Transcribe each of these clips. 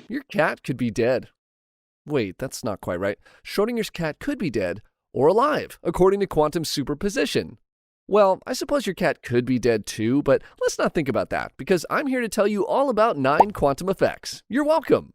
Your cat could be dead. Wait, that's not quite right. Schrodinger's cat could be dead or alive, according to quantum superposition. Well, I suppose your cat could be dead too, but let's not think about that, because I'm here to tell you all about 9 quantum effects. You're welcome.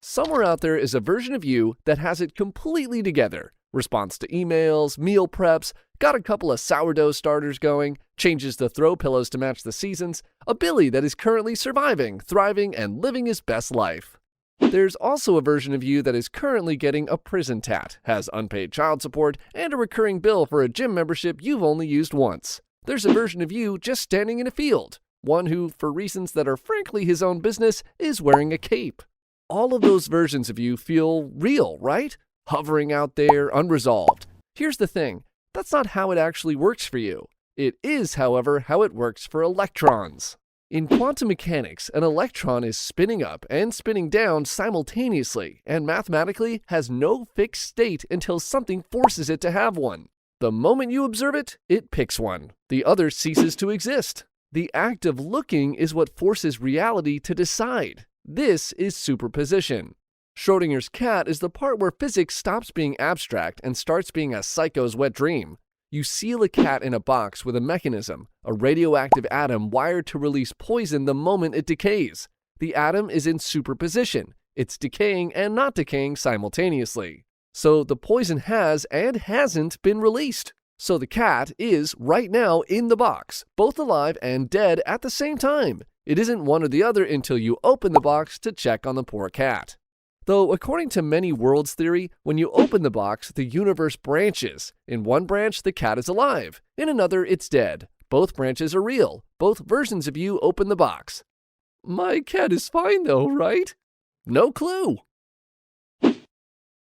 Somewhere out there is a version of you that has it completely together. Responds to emails, meal preps, got a couple of sourdough starters going, changes the throw pillows to match the seasons, a Billy that is currently surviving, thriving, and living his best life. There's also a version of you that is currently getting a prison tat, has unpaid child support, and a recurring bill for a gym membership you've only used once. There's a version of you just standing in a field, one who, for reasons that are frankly his own business, is wearing a cape. All of those versions of you feel real, right? Hovering out there, unresolved. Here's the thing, that's not how it actually works for you. It is, however, how it works for electrons. In quantum mechanics, an electron is spinning up and spinning down simultaneously, and mathematically has no fixed state until something forces it to have one. The moment you observe it, it picks one. The other ceases to exist. The act of looking is what forces reality to decide. This is superposition. Schrodinger's cat is the part where physics stops being abstract and starts being a psycho's wet dream. You seal a cat in a box with a mechanism, a radioactive atom wired to release poison the moment it decays. The atom is in superposition. It's decaying and not decaying simultaneously. So the poison has and hasn't been released. So the cat is, right now, in the box, both alive and dead at the same time. It isn't one or the other until you open the box to check on the poor cat. Though, according to many worlds theory, when you open the box, the universe branches. In one branch, the cat is alive. In another, it's dead. Both branches are real. Both versions of you open the box. My cat is fine though, right? No clue.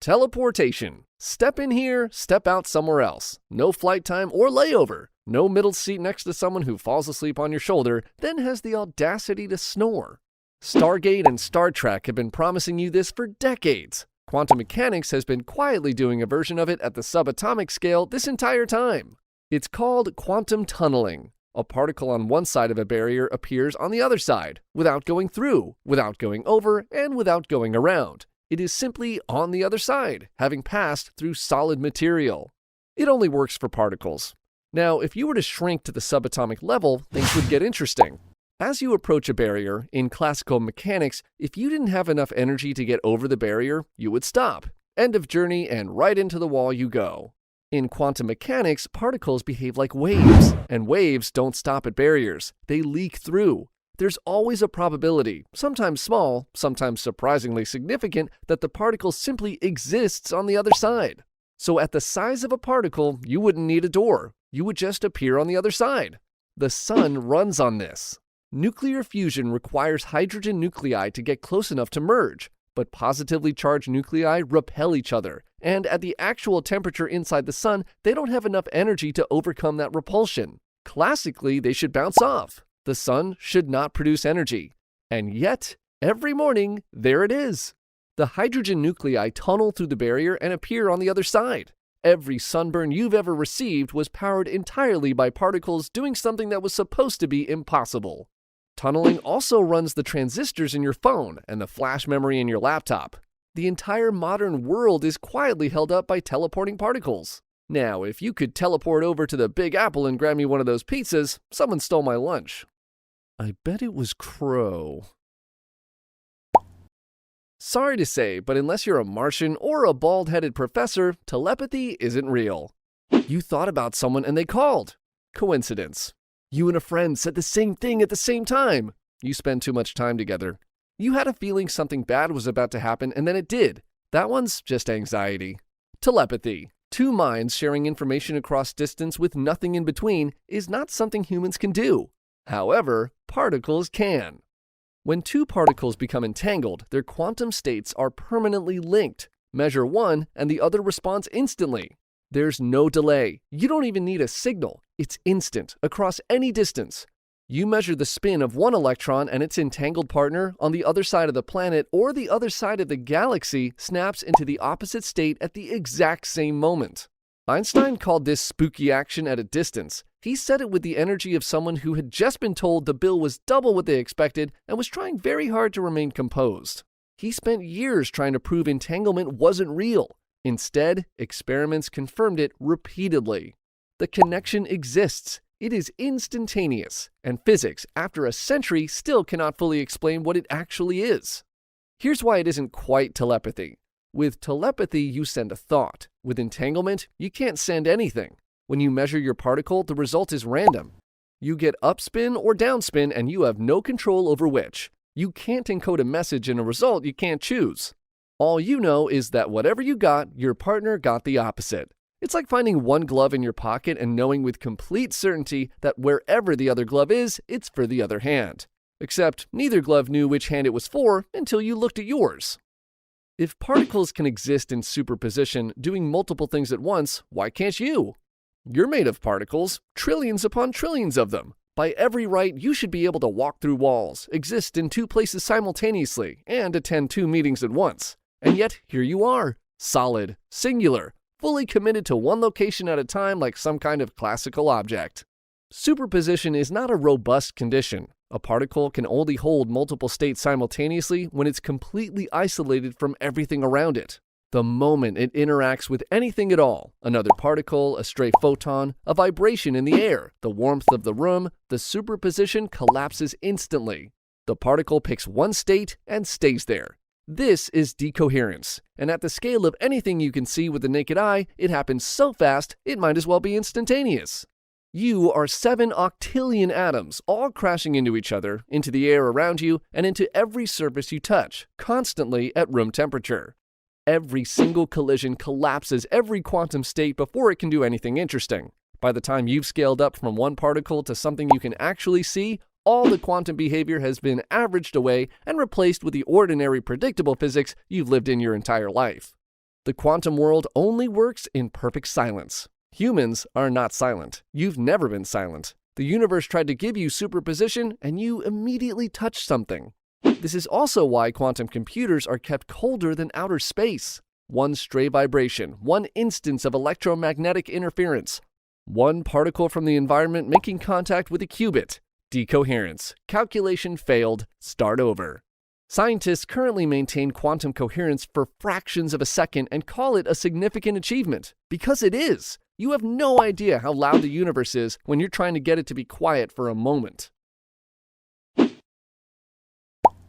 Teleportation. Step in here, step out somewhere else. No flight time or layover. No middle seat next to someone who falls asleep on your shoulder, then has the audacity to snore. Stargate and Star Trek have been promising you this for decades. Quantum mechanics has been quietly doing a version of it at the subatomic scale this entire time. It's called quantum tunneling. A particle on one side of a barrier appears on the other side, without going through, without going over, and without going around. It is simply on the other side, having passed through solid material. It only works for particles. Now, if you were to shrink to the subatomic level, things would get interesting. As you approach a barrier, in classical mechanics, if you didn't have enough energy to get over the barrier, you would stop. End of journey, and right into the wall you go. In quantum mechanics, particles behave like waves, and waves don't stop at barriers. They leak through. There's always a probability, sometimes small, sometimes surprisingly significant, that the particle simply exists on the other side. So at the size of a particle, you wouldn't need a door. You would just appear on the other side. The sun runs on this. Nuclear fusion requires hydrogen nuclei to get close enough to merge, but positively charged nuclei repel each other, and at the actual temperature inside the sun, they don't have enough energy to overcome that repulsion. Classically, they should bounce off. The sun should not produce energy. And yet, every morning, there it is. The hydrogen nuclei tunnel through the barrier and appear on the other side. Every sunburn you've ever received was powered entirely by particles doing something that was supposed to be impossible. Tunneling also runs the transistors in your phone and the flash memory in your laptop. The entire modern world is quietly held up by teleporting particles. Now, if you could teleport over to the Big Apple and grab me one of those pizzas, someone stole my lunch. I bet it was Crow. Sorry to say, but unless you're a Martian or a bald-headed professor, telepathy isn't real. You thought about someone and they called. Coincidence. You and a friend said the same thing at the same time. You spend too much time together. You had a feeling something bad was about to happen and then it did. That one's just anxiety. Telepathy. Two minds sharing information across distance with nothing in between is not something humans can do. However, particles can. When two particles become entangled, their quantum states are permanently linked. Measure one and the other responds instantly. There's no delay. You don't even need a signal. It's instant, across any distance. You measure the spin of one electron and its entangled partner on the other side of the planet or the other side of the galaxy snaps into the opposite state at the exact same moment. Einstein called this spooky action at a distance. He said it with the energy of someone who had just been told the bill was double what they expected and was trying very hard to remain composed. He spent years trying to prove entanglement wasn't real. Instead, experiments confirmed it repeatedly. The connection exists. It is instantaneous, and physics, after a century, still cannot fully explain what it actually is. Here's why it isn't quite telepathy. With telepathy, you send a thought. With entanglement, you can't send anything. When you measure your particle, the result is random. You get upspin or downspin, and you have no control over which. You can't encode a message in a result you can't choose. All you know is that whatever you got, your partner got the opposite. It's like finding one glove in your pocket and knowing with complete certainty that wherever the other glove is, it's for the other hand. Except neither glove knew which hand it was for until you looked at yours. If particles can exist in superposition, doing multiple things at once, why can't you? You're made of particles, trillions upon trillions of them. By every right, you should be able to walk through walls, exist in two places simultaneously, and attend 2 meetings at once. And yet, here you are, solid, singular, fully committed to one location at a time like some kind of classical object. Superposition is not a robust condition. A particle can only hold multiple states simultaneously when it's completely isolated from everything around it. The moment it interacts with anything at all, another particle, a stray photon, a vibration in the air, the warmth of the room, the superposition collapses instantly. The particle picks one state and stays there. This is decoherence, and at the scale of anything you can see with the naked eye, it happens so fast it might as well be instantaneous. You are 7 octillion atoms, all crashing into each other, into the air around you, and into every surface you touch, constantly at room temperature. Every single collision collapses every quantum state before it can do anything interesting. By the time you've scaled up from one particle to something you can actually see, all the quantum behavior has been averaged away and replaced with the ordinary predictable physics you've lived in your entire life. The quantum world only works in perfect silence. Humans are not silent. You've never been silent. The universe tried to give you superposition, and you immediately touched something. This is also why quantum computers are kept colder than outer space. One stray vibration, one instance of electromagnetic interference, one particle from the environment making contact with a qubit. Decoherence. Calculation failed. Start over. Scientists currently maintain quantum coherence for fractions of a second and call it a significant achievement. Because it is. You have no idea how loud the universe is when you're trying to get it to be quiet for a moment.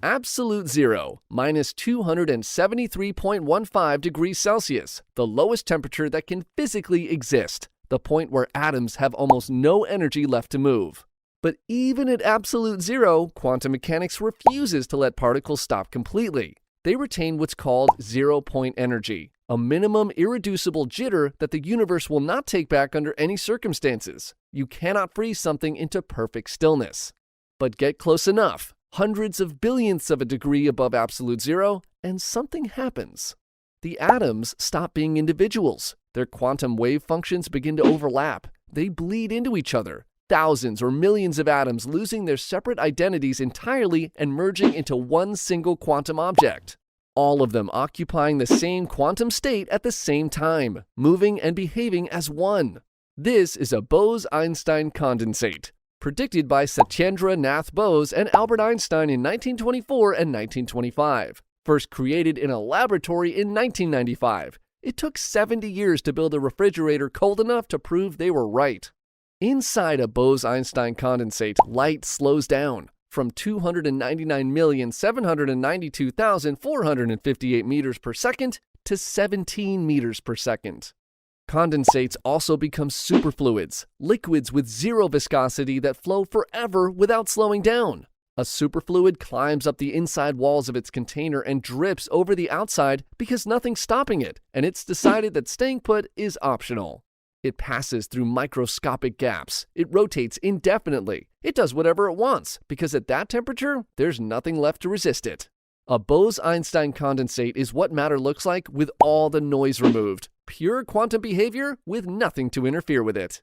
Absolute zero, minus 273.15 degrees Celsius, the lowest temperature that can physically exist, the point where atoms have almost no energy left to move. But even at absolute zero, quantum mechanics refuses to let particles stop completely. They retain what's called zero-point energy, a minimum irreducible jitter that the universe will not take back under any circumstances. You cannot freeze something into perfect stillness. But get close enough, hundreds of billionths of a degree above absolute zero, and something happens. The atoms stop being individuals. Their quantum wave functions begin to overlap. They bleed into each other. Thousands or millions of atoms losing their separate identities entirely and merging into one single quantum object. All of them occupying the same quantum state at the same time, moving and behaving as one. This is a Bose-Einstein condensate, predicted by Satyendra Nath Bose and Albert Einstein in 1924 and 1925. First created in a laboratory in 1995. It took 70 years to build a refrigerator cold enough to prove they were right. Inside a Bose-Einstein condensate, light slows down from 299,792,458 meters per second to 17 meters per second. Condensates also become superfluids, liquids with zero viscosity that flow forever without slowing down. A superfluid climbs up the inside walls of its container and drips over the outside because nothing's stopping it, and it's decided that staying put is optional. It passes through microscopic gaps. It rotates indefinitely. It does whatever it wants, because at that temperature, there's nothing left to resist it. A Bose-Einstein condensate is what matter looks like with all the noise removed. Pure quantum behavior with nothing to interfere with it.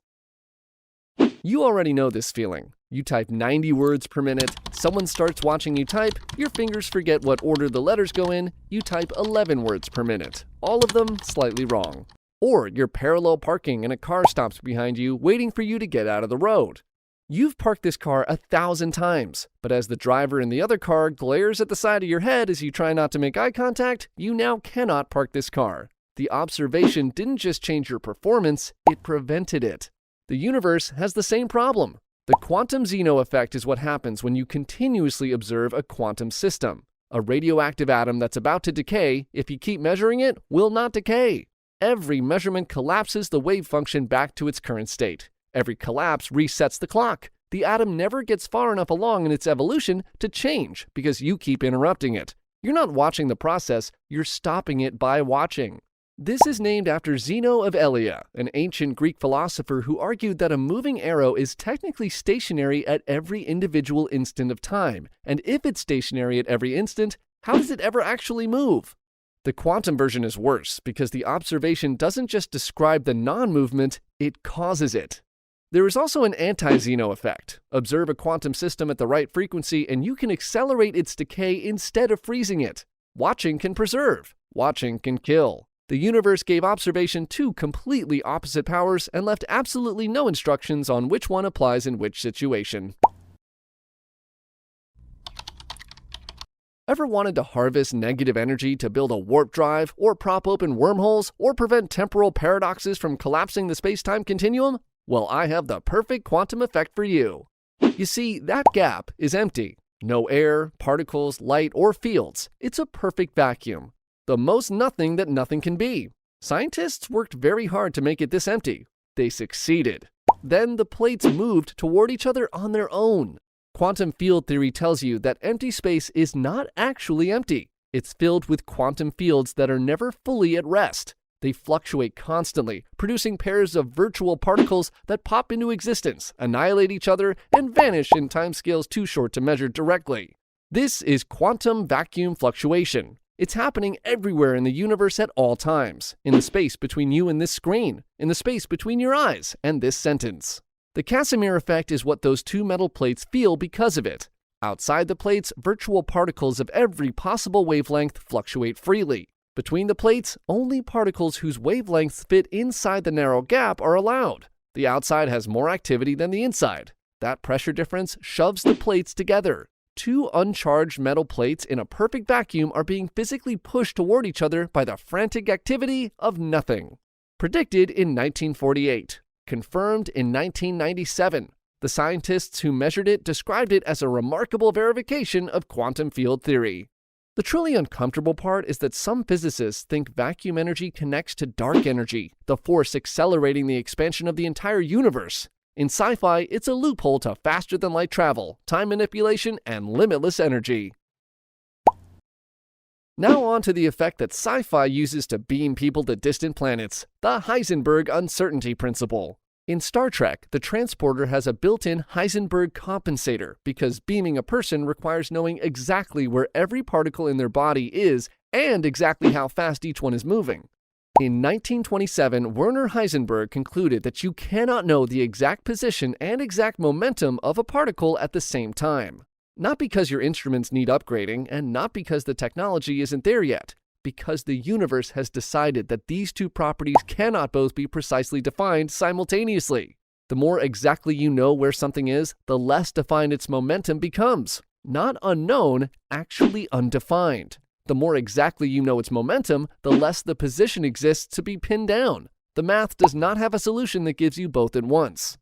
You already know this feeling. You type 90 words per minute, someone starts watching you type, your fingers forget what order the letters go in, you type 11 words per minute, all of them slightly wrong. Or you're parallel parking and a car stops behind you, waiting for you to get out of the road. You've parked this car 1,000 times, but as the driver in the other car glares at the side of your head as you try not to make eye contact, you now cannot park this car. The observation didn't just change your performance, it prevented it. The universe has the same problem. The quantum Zeno effect is what happens when you continuously observe a quantum system. A radioactive atom that's about to decay, if you keep measuring it, will not decay. Every measurement collapses the wave function back to its current state. Every collapse resets the clock. The atom never gets far enough along in its evolution to change because you keep interrupting it. You're not watching the process, you're stopping it by watching. This is named after Zeno of Elea, an ancient Greek philosopher who argued that a moving arrow is technically stationary at every individual instant of time, and if it's stationary at every instant, how does it ever actually move? The quantum version is worse because the observation doesn't just describe the non-movement, it causes it. There is also an anti-Zeno effect. Observe a quantum system at the right frequency and you can accelerate its decay instead of freezing it. Watching can preserve. Watching can kill. The universe gave observation two completely opposite powers and left absolutely no instructions on which one applies in which situation. Ever wanted to harvest negative energy to build a warp drive, or prop open wormholes, or prevent temporal paradoxes from collapsing the space-time continuum? Well, I have the perfect quantum effect for you. You see, that gap is empty. No air, particles, light, or fields. It's a perfect vacuum. The most nothing that nothing can be. Scientists worked very hard to make it this empty. They succeeded. Then the plates moved toward each other on their own. Quantum field theory tells you that empty space is not actually empty. It's filled with quantum fields that are never fully at rest. They fluctuate constantly, producing pairs of virtual particles that pop into existence, annihilate each other, and vanish in timescales too short to measure directly. This is quantum vacuum fluctuation. It's happening everywhere in the universe at all times, in the space between you and this screen, in the space between your eyes and this sentence. The Casimir effect is what those two metal plates feel because of it. Outside the plates, virtual particles of every possible wavelength fluctuate freely. Between the plates, only particles whose wavelengths fit inside the narrow gap are allowed. The outside has more activity than the inside. That pressure difference shoves the plates together. Two uncharged metal plates in a perfect vacuum are being physically pushed toward each other by the frantic activity of nothing. Predicted in 1948. Confirmed in 1997. The scientists who measured it described it as a remarkable verification of quantum field theory. The truly uncomfortable part is that some physicists think vacuum energy connects to dark energy, the force accelerating the expansion of the entire universe. In sci-fi, it's a loophole to faster-than-light travel, time manipulation, and limitless energy. Now on to the effect that sci-fi uses to beam people to distant planets, the Heisenberg uncertainty principle. In Star Trek, the transporter has a built-in Heisenberg compensator because beaming a person requires knowing exactly where every particle in their body is and exactly how fast each one is moving. In 1927, Werner Heisenberg concluded that you cannot know the exact position and exact momentum of a particle at the same time. Not because your instruments need upgrading, and not because the technology isn't there yet, because the universe has decided that these two properties cannot both be precisely defined simultaneously. The more exactly you know where something is, the less defined its momentum becomes. Not unknown, actually undefined. The more exactly you know its momentum, the less the position exists to be pinned down. The math does not have a solution that gives you both at once.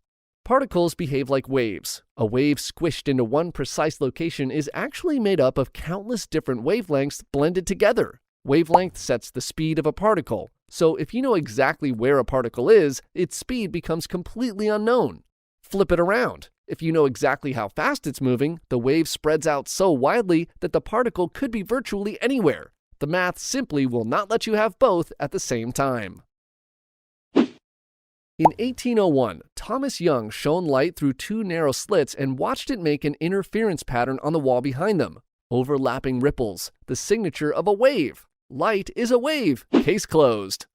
Particles behave like waves. A wave squished into one precise location is actually made up of countless different wavelengths blended together. Wavelength sets the speed of a particle. So if you know exactly where a particle is, its speed becomes completely unknown. Flip it around. If you know exactly how fast it's moving, the wave spreads out so widely that the particle could be virtually anywhere. The math simply will not let you have both at the same time. In 1801, Thomas Young shone light through two narrow slits and watched it make an interference pattern on the wall behind them. Overlapping ripples, the signature of a wave. Light is a wave. Case closed.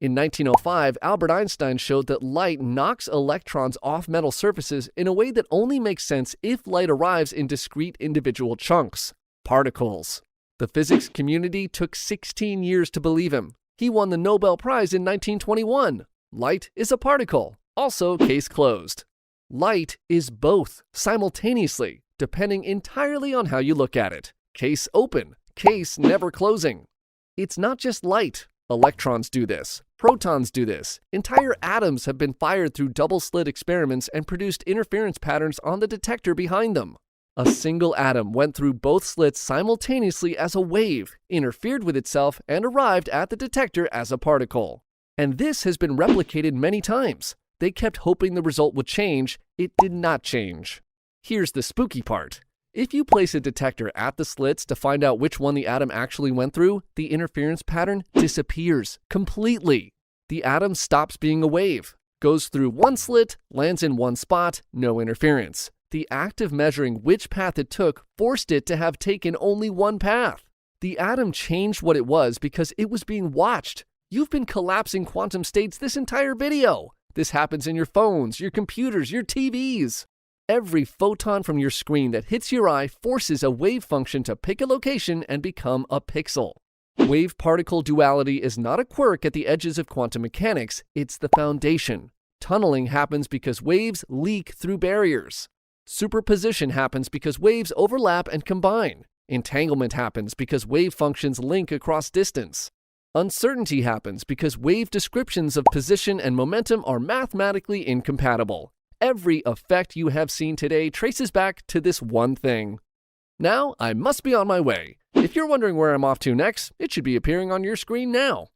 In 1905, Albert Einstein showed that light knocks electrons off metal surfaces in a way that only makes sense if light arrives in discrete individual chunks, particles. The physics community took 16 years to believe him. He won the Nobel Prize in 1921. Light is a particle. Also, case closed. Light is both, simultaneously, depending entirely on how you look at it. Case open, case never closing. It's not just light. Electrons do this. Protons do this. Entire atoms have been fired through double-slit experiments and produced interference patterns on the detector behind them. A single atom went through both slits simultaneously as a wave, interfered with itself, and arrived at the detector as a particle. And this has been replicated many times. They kept hoping the result would change. It did not change. Here's the spooky part. If you place a detector at the slits to find out which one the atom actually went through, the interference pattern disappears completely. The atom stops being a wave, goes through one slit, lands in one spot, no interference. The act of measuring which path it took forced it to have taken only one path. The atom changed what it was because it was being watched. You've been collapsing quantum states this entire video. This happens in your phones, your computers, your TVs. Every photon from your screen that hits your eye forces a wave function to pick a location and become a pixel. Wave-particle duality is not a quirk at the edges of quantum mechanics, it's the foundation. Tunneling happens because waves leak through barriers. Superposition happens because waves overlap and combine. Entanglement happens because wave functions link across distance. Uncertainty happens because wave descriptions of position and momentum are mathematically incompatible. Every effect you have seen today traces back to this one thing. Now, I must be on my way. If you're wondering where I'm off to next, it should be appearing on your screen now.